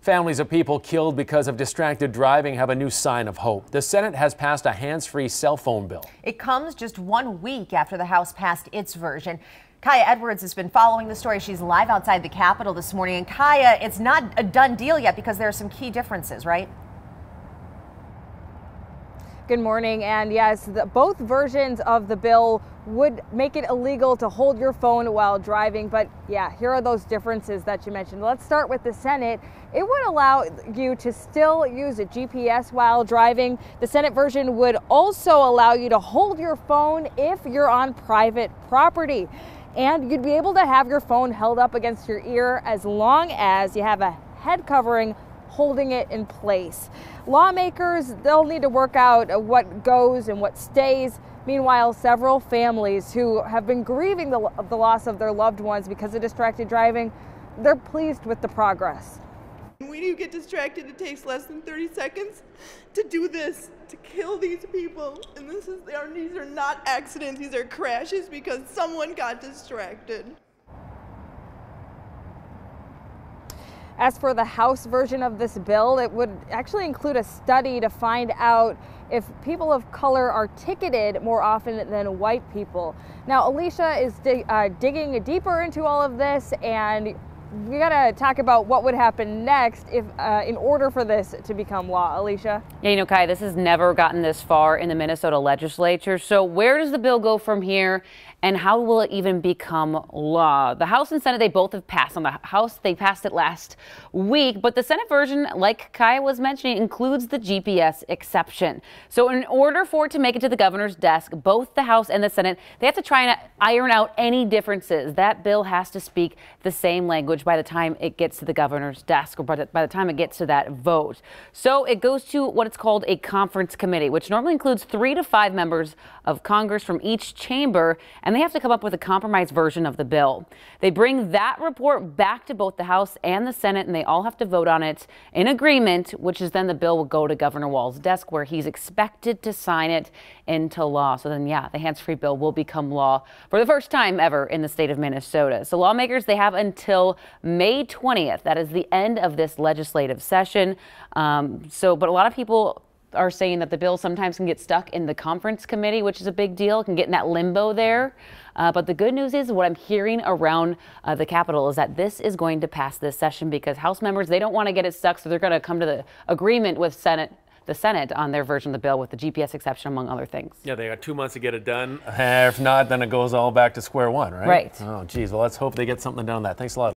Families of people killed because of distracted driving have a new sign of hope. The Senate has passed a hands-free cell phone bill. It comes just 1 week after the House passed its version. Kaya Edwards has been following the story. She's live outside the Capitol this morning. And Kaya, it's not a done deal yet because there are some key differences, right? Good morning. And yes, both versions of the bill would make it illegal to hold your phone while driving. But yeah, here are those differences that you mentioned. Let's start with the Senate. It would allow you to still use a GPS while driving. The Senate version would also allow you to hold your phone if you're on private property. And you'd be able to have your phone held up against your ear as long as you have a head covering holding it in place. Lawmakers, they'll need to work out what goes and what stays. Meanwhile, several families who have been grieving the loss of their loved ones because of distracted driving, they're pleased with the progress. When you get distracted, it takes less than 30 seconds to do this, to kill these people. And these are not accidents, these are crashes because someone got distracted. As for the House version of this bill, it would actually include a study to find out if people of color are ticketed more often than white people. Now, Alicia is digging deeper into all of this, and we gotta talk about what would happen next if, in order for this to become law. Alicia? Yeah, you know, Kai, this has never gotten this far in the Minnesota legislature. So where does the bill go from here, and how will it even become law? The House and Senate, they both have passed. On the House, they passed it last week, but the Senate version, like Kai was mentioning, includes the GPS exception. So in order for it to make it to the governor's desk, both the House and the Senate, they have to try and iron out any differences. That bill has to speak the same language by the time it gets to the governor's desk, or by the time it gets to that vote. So it goes to what it's called a conference committee, which normally includes 3 to 5 members of Congress from each chamber, and they have to come up with a compromise version of the bill. They bring that report back to both the House and the Senate, and they all have to vote on it in agreement, which is then the bill will go to Governor Walz's desk, where he's expected to sign it into law. So then, yeah, the hands-free bill will become law for the first time ever in the state of Minnesota. So lawmakers, they have until May 20th. That is the end of this legislative session. But a lot of people are saying that the bill sometimes can get stuck in the conference committee, which is a big deal. It can get in that limbo there. But the good news is what I'm hearing around the Capitol is that this is going to pass this session because House members, they don't want to get it stuck. So they're going to come to the agreement with the Senate on their version of the bill with the GPS exception, among other things. Yeah, they got 2 months to get it done. If not, then it goes all back to square one, right? Right. Oh, geez. Well, let's hope they get something done on that. Thanks a lot.